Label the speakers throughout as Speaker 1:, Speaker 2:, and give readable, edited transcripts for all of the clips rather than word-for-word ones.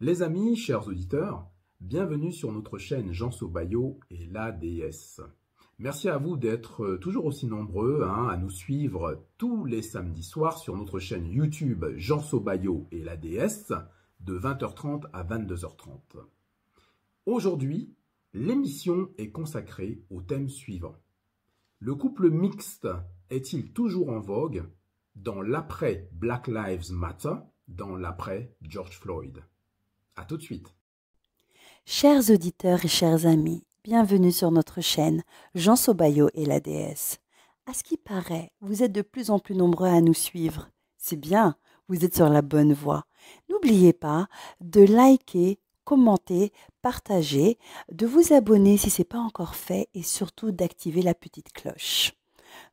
Speaker 1: Les amis, chers auditeurs, bienvenue sur notre chaîne Jean Sobayo et la déesse. Merci à vous d'être toujours aussi nombreux à nous suivre tous les samedis soirs sur notre chaîne YouTube Jean Sobayo et la déesse de 20h30 à 22h30. Aujourd'hui, l'émission est consacrée au thème suivant. Le couple mixte est-il toujours en vogue dans l'après Black Lives Matter, dans l'après George Floyd? À tout de suite.
Speaker 2: Chers auditeurs et chers amis, bienvenue sur notre chaîne Jean Sobayo et la déesse. À ce qui paraît, vous êtes de plus en plus nombreux à nous suivre. C'est bien, vous êtes sur la bonne voie. N'oubliez pas de liker, commenter, partager, de vous abonner si ce n'est pas encore fait et surtout d'activer la petite cloche.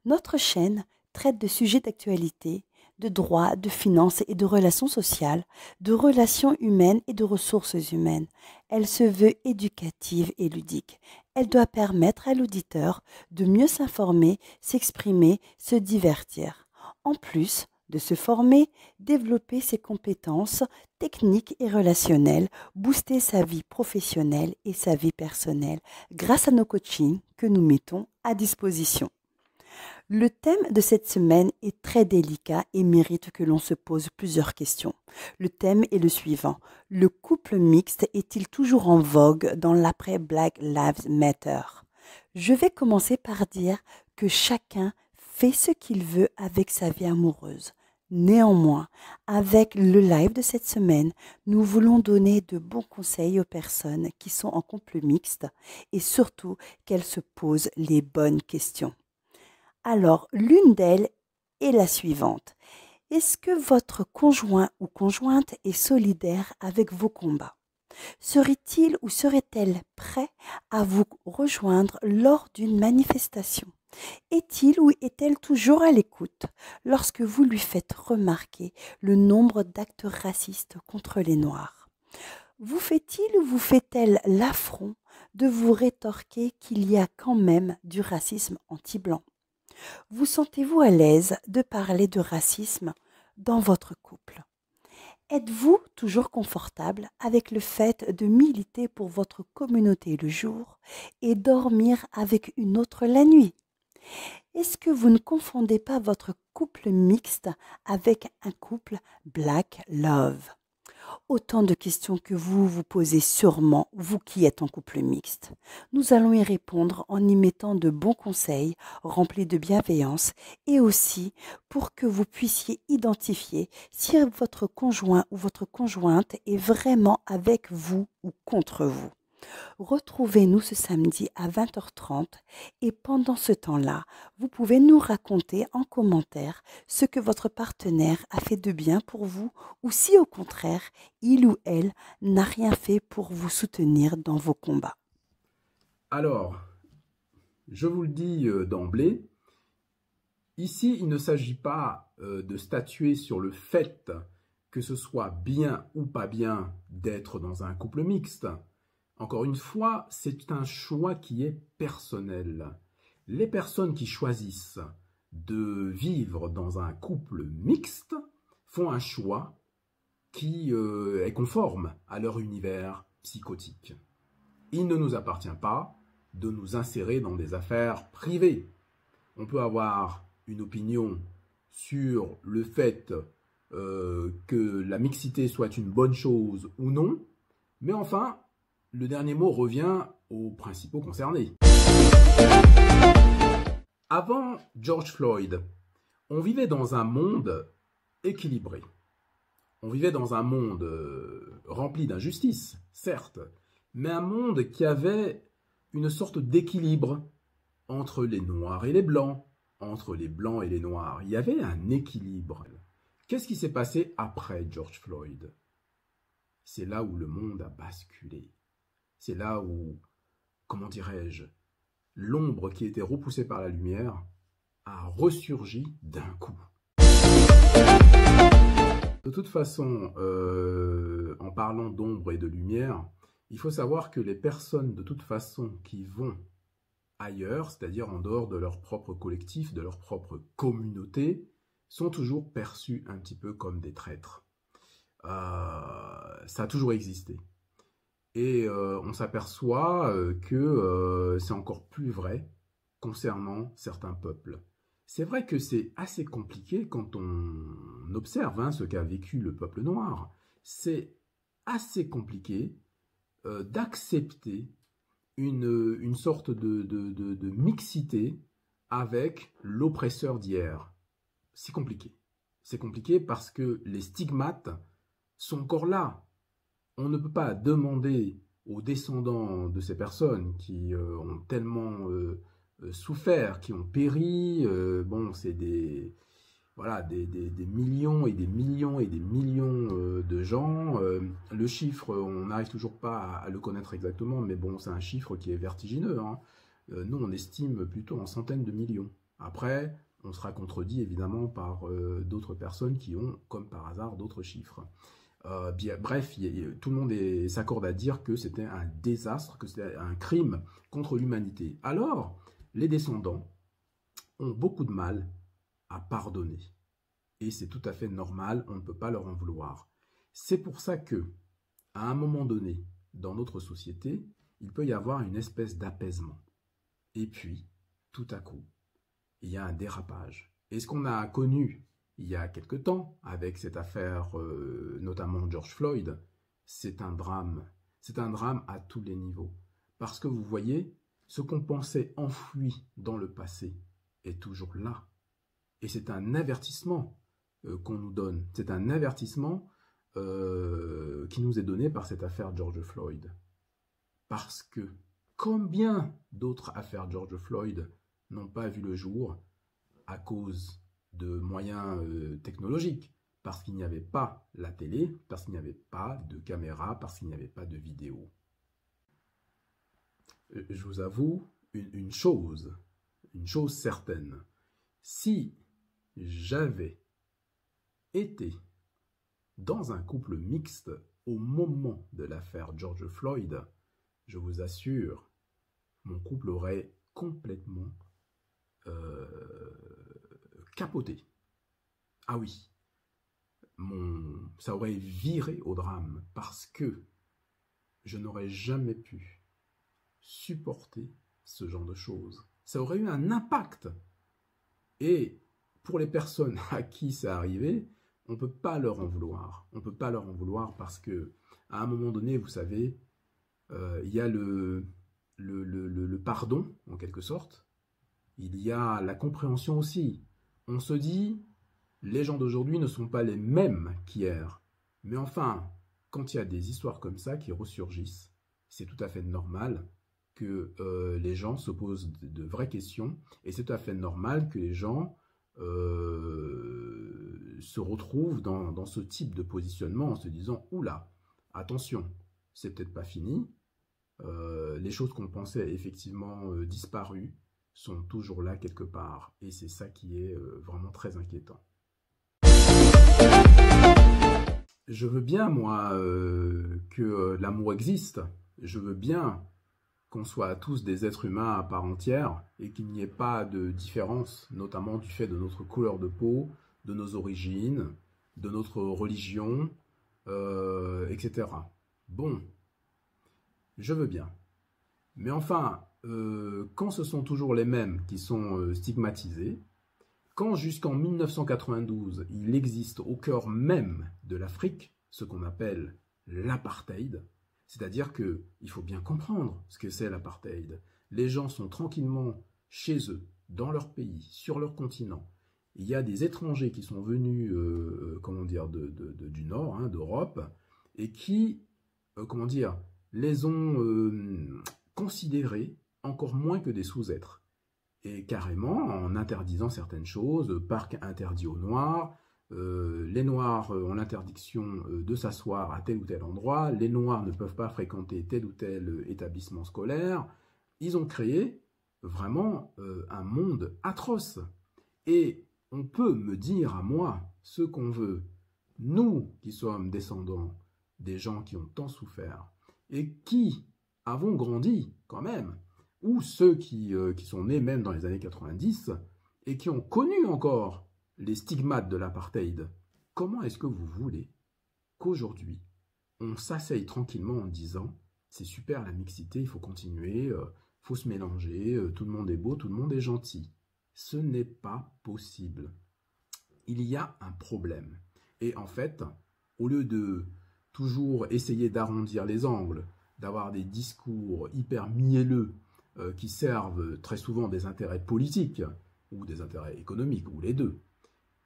Speaker 2: Notre chaîne traite de sujets d'actualité, de droit, de finances et de relations sociales, de relations humaines et de ressources humaines. Elle se veut éducative et ludique. Elle doit permettre à l'auditeur de mieux s'informer, s'exprimer, se divertir. En plus de se former, développer ses compétences techniques et relationnelles, booster sa vie professionnelle et sa vie personnelle grâce à nos coachings que nous mettons à disposition. Le thème de cette semaine est très délicat et mérite que l'on se pose plusieurs questions. Le thème est le suivant. Le couple mixte est-il toujours en vogue dans l'après Black Lives Matter? Je vais commencer par dire que chacun fait ce qu'il veut avec sa vie amoureuse. Néanmoins, avec le live de cette semaine, nous voulons donner de bons conseils aux personnes qui sont en couple mixte et surtout qu'elles se posent les bonnes questions. Alors, l'une d'elles est la suivante. Est-ce que votre conjoint ou conjointe est solidaire avec vos combats? Serait-il ou serait-elle prêt à vous rejoindre lors d'une manifestation? Est-il ou est-elle toujours à l'écoute lorsque vous lui faites remarquer le nombre d'actes racistes contre les Noirs? Vous fait-il ou vous fait-elle l'affront de vous rétorquer qu'il y a quand même du racisme anti-blanc? Vous sentez-vous à l'aise de parler de racisme dans votre couple? Êtes-vous toujours confortable avec le fait de militer pour votre communauté le jour et dormir avec une autre la nuit? Est-ce que vous ne confondez pas votre couple mixte avec un couple Black Love? Autant de questions que vous vous posez sûrement, vous qui êtes en couple mixte. Nous allons y répondre en y mettant de bons conseils remplis de bienveillance et aussi pour que vous puissiez identifier si votre conjoint ou votre conjointe est vraiment avec vous ou contre vous. Retrouvez-nous ce samedi à 20h30 et pendant ce temps-là, vous pouvez nous raconter en commentaire ce que votre partenaire a fait de bien pour vous ou si au contraire, il ou elle n'a rien fait pour vous soutenir dans vos combats.
Speaker 1: Alors, je vous le dis d'emblée, ici il ne s'agit pas de statuer sur le fait que ce soit bien ou pas bien d'être dans un couple mixte. Encore une fois, c'est un choix qui est personnel. Les personnes qui choisissent de vivre dans un couple mixte font un choix qui est conforme à leur univers psychotique. Il ne nous appartient pas de nous insérer dans des affaires privées. On peut avoir une opinion sur le fait que la mixité soit une bonne chose ou non, mais enfin, le dernier mot revient aux principaux concernés. Avant George Floyd, on vivait dans un monde équilibré. On vivait dans un monde rempli d'injustice, certes, mais un monde qui avait une sorte d'équilibre entre les Noirs et les Blancs, entre les Blancs et les Noirs. Il y avait un équilibre. Qu'est-ce qui s'est passé après George Floyd? C'est là où le monde a basculé. C'est là où, comment dirais-je, l'ombre qui était repoussée par la lumière a ressurgi d'un coup. De toute façon, en parlant d'ombre et de lumière, il faut savoir que les personnes de toute façon qui vont ailleurs, c'est-à-dire en dehors de leur propre collectif, de leur propre communauté, sont toujours perçues un petit peu comme des traîtres. ça a toujours existé. Et on s'aperçoit que c'est encore plus vrai concernant certains peuples. C'est vrai que c'est assez compliqué quand on observe ce qu'a vécu le peuple noir. C'est assez compliqué d'accepter une sorte de mixité avec l'oppresseur d'hier. C'est compliqué. C'est compliqué parce que les stigmates sont encore là. On ne peut pas demander aux descendants de ces personnes qui ont tellement souffert, qui ont péri, bon, c'est des millions et des millions et des millions de gens. Le chiffre, on n'arrive toujours pas à le connaître exactement, mais bon, c'est un chiffre qui est vertigineux. Nous, on estime plutôt en centaines de millions. Après, on sera contredit évidemment par d'autres personnes qui ont, comme par hasard, d'autres chiffres. Bref, tout le monde s'accorde à dire que c'était un désastre, que c'était un crime contre l'humanité. Alors, les descendants ont beaucoup de mal à pardonner. Et c'est tout à fait normal, on ne peut pas leur en vouloir. C'est pour ça que, à un moment donné, dans notre société, il peut y avoir une espèce d'apaisement. Et puis, tout à coup, il y a un dérapage. Et ce qu'on a connu il y a quelque temps, avec cette affaire, notamment George Floyd, c'est un drame. C'est un drame à tous les niveaux. Parce que vous voyez, ce qu'on pensait enfoui dans le passé est toujours là. Et c'est un avertissement qu'on nous donne. C'est un avertissement qui nous est donné par cette affaire George Floyd. Parce que combien d'autres affaires George Floyd n'ont pas vu le jour à cause de moyens technologiques, parce qu'il n'y avait pas la télé, parce qu'il n'y avait pas de caméra, parce qu'il n'y avait pas de vidéo. Je vous avoue une chose certaine. Si j'avais été dans un couple mixte au moment de l'affaire George Floyd, je vous assure, mon couple aurait complètement capoté. Ah oui, ça aurait viré au drame parce que je n'aurais jamais pu supporter ce genre de choses. Ça aurait eu un impact. Et pour les personnes à qui c'est arrivé, on ne peut pas leur en vouloir. On ne peut pas leur en vouloir parce que, à un moment donné, vous savez, il y a le pardon, en quelque sorte. Il y a la compréhension aussi. On se dit, les gens d'aujourd'hui ne sont pas les mêmes qu'hier. Mais enfin, quand il y a des histoires comme ça qui ressurgissent, c'est tout à fait normal que les gens se posent de vraies questions. Et c'est tout à fait normal que les gens se retrouvent dans ce type de positionnement en se disant « Oula, attention, c'est peut-être pas fini. Les choses qu'on pensait effectivement disparues sont toujours là quelque part. » Et c'est ça qui est vraiment très inquiétant. Je veux bien, moi, que l'amour existe. Je veux bien qu'on soit tous des êtres humains à part entière et qu'il n'y ait pas de différence, notamment du fait de notre couleur de peau, de nos origines, de notre religion, etc. Bon, je veux bien. Mais enfin, quand ce sont toujours les mêmes qui sont stigmatisés, quand jusqu'en 1992, il existe au cœur même de l'Afrique ce qu'on appelle l'apartheid, c'est-à-dire qu'il faut bien comprendre ce que c'est l'apartheid. Les gens sont tranquillement chez eux, dans leur pays, sur leur continent. Il y a des étrangers qui sont venus du Nord, d'Europe, et qui les ont considérés encore moins que des sous-êtres. Et carrément, en interdisant certaines choses, parc interdit aux Noirs, les Noirs ont l'interdiction de s'asseoir à tel ou tel endroit, les Noirs ne peuvent pas fréquenter tel ou tel établissement scolaire. Ils ont créé vraiment un monde atroce. Et on peut me dire à moi ce qu'on veut, nous qui sommes descendants des gens qui ont tant souffert et qui avons grandi quand même, ou ceux qui sont nés même dans les années 90 et qui ont connu encore les stigmates de l'apartheid. Comment est-ce que vous voulez qu'aujourd'hui, on s'asseye tranquillement en disant « c'est super la mixité, il faut continuer, il faut se mélanger, tout le monde est beau, tout le monde est gentil ». Ce n'est pas possible. Il y a un problème. Et en fait, au lieu de toujours essayer d'arrondir les angles, d'avoir des discours hyper mielleux qui servent très souvent des intérêts politiques ou des intérêts économiques, ou les deux,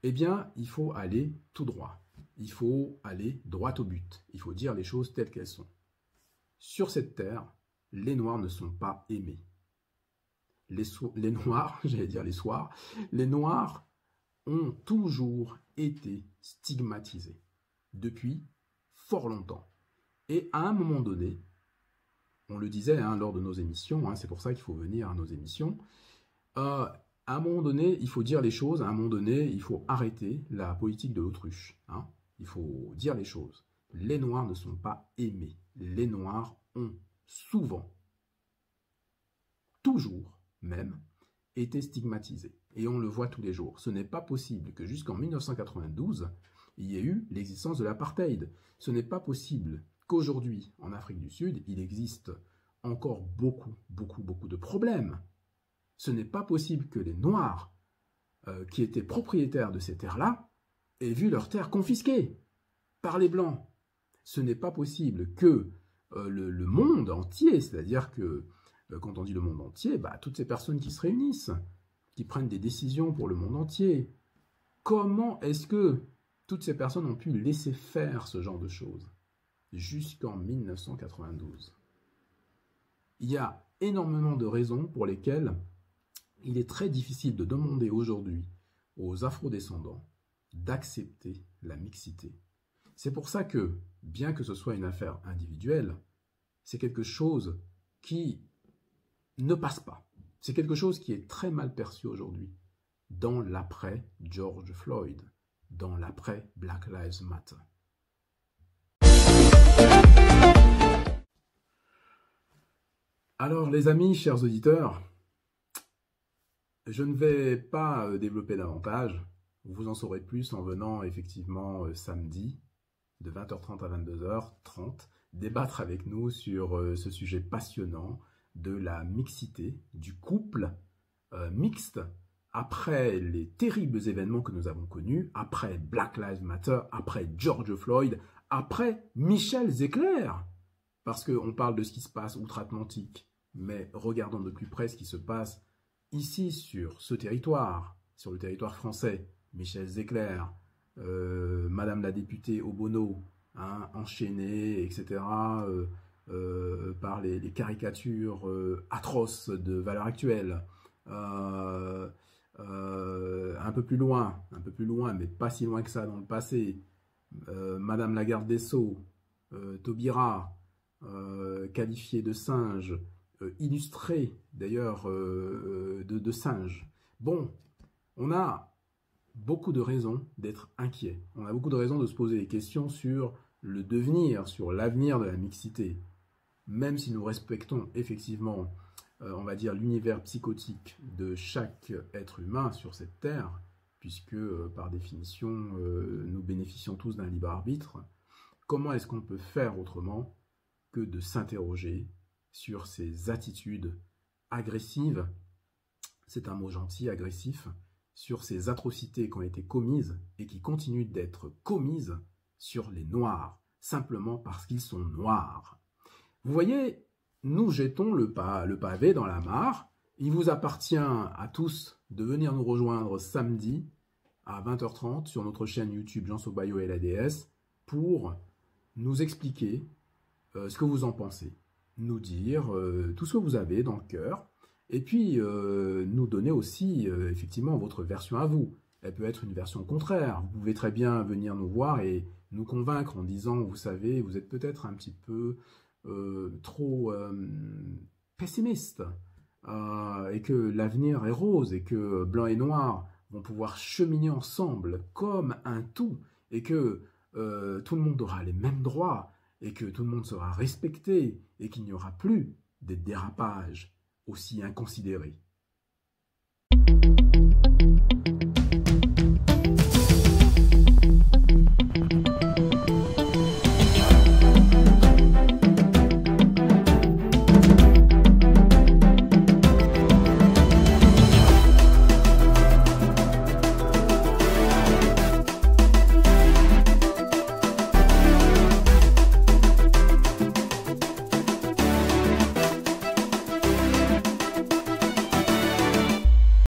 Speaker 1: eh bien, il faut aller tout droit. Il faut aller droit au but. Il faut dire les choses telles qu'elles sont. Sur cette terre, les Noirs ne sont pas aimés. Les Noirs, j'allais dire les soirs, les Noirs ont toujours été stigmatisés depuis fort longtemps. Et à un moment donné, on le disait lors de nos émissions, c'est pour ça qu'il faut venir à nos émissions, à un moment donné, il faut dire les choses, à un moment donné, il faut arrêter la politique de l'autruche. Il faut dire les choses. Les Noirs ne sont pas aimés. Les Noirs ont souvent, toujours même, été stigmatisés. Et on le voit tous les jours. Ce n'est pas possible que jusqu'en 1992, il y ait eu l'existence de l'apartheid. Ce n'est pas possible qu'aujourd'hui, en Afrique du Sud, il existe encore beaucoup de problèmes. Ce n'est pas possible que les Noirs, qui étaient propriétaires de ces terres-là, aient vu leurs terres confisquées par les Blancs. Ce n'est pas possible que le monde entier, c'est-à-dire que quand on dit le monde entier, toutes ces personnes qui se réunissent, qui prennent des décisions pour le monde entier, comment est-ce que toutes ces personnes ont pu laisser faire ce genre de choses jusqu'en 1992? Il y a énormément de raisons pour lesquelles il est très difficile de demander aujourd'hui aux afrodescendants d'accepter la mixité. C'est pour ça que, bien que ce soit une affaire individuelle, c'est quelque chose qui ne passe pas. C'est quelque chose qui est très mal perçu aujourd'hui, dans l'après George Floyd, dans l'après Black Lives Matter. Alors les amis, chers auditeurs, je ne vais pas développer davantage. Vous en saurez plus en venant effectivement samedi de 20h30 à 22h30 débattre avec nous sur ce sujet passionnant de la mixité, du couple mixte après les terribles événements que nous avons connus, après Black Lives Matter, après George Floyd, après Michel Zecler. Parce qu'on parle de ce qui se passe outre-Atlantique, mais regardons de plus près ce qui se passe ici sur ce territoire, sur le territoire français. Michel Zecler, Madame la députée Obono, enchaînée, etc., par les caricatures atroces de Valeurs Actuelles. Un peu plus loin, mais pas si loin que ça dans le passé, Madame la garde des Sceaux, Taubira, qualifiée de singe, illustrée d'ailleurs de singe. Bon, on a beaucoup de raisons d'être inquiet. On a beaucoup de raisons de se poser des questions sur le devenir, sur l'avenir de la mixité. Même si nous respectons effectivement, on va dire, l'univers psychotique de chaque être humain sur cette terre, puisque par définition, nous bénéficions tous d'un libre arbitre, comment est-ce qu'on peut faire autrement que de s'interroger sur ces attitudes agressives, c'est un mot gentil, agressif, sur ces atrocités qui ont été commises et qui continuent d'être commises sur les Noirs, simplement parce qu'ils sont noirs. Vous voyez, nous jetons le pavé dans la mare. Il vous appartient à tous de venir nous rejoindre samedi à 20h30 sur notre chaîne YouTube Jean Sobayo et la déesse pour nous expliquer ce que vous en pensez, nous dire tout ce que vous avez dans le cœur, et puis nous donner aussi effectivement votre version à vous. Elle peut être une version contraire. Vous pouvez très bien venir nous voir et nous convaincre en disant, vous savez, vous êtes peut-être un petit peu trop pessimiste, et que l'avenir est rose, et que blanc et noir vont pouvoir cheminer ensemble comme un tout, et que tout le monde aura les mêmes droits, et que tout le monde sera respecté, et qu'il n'y aura plus des dérapages aussi inconsidérés.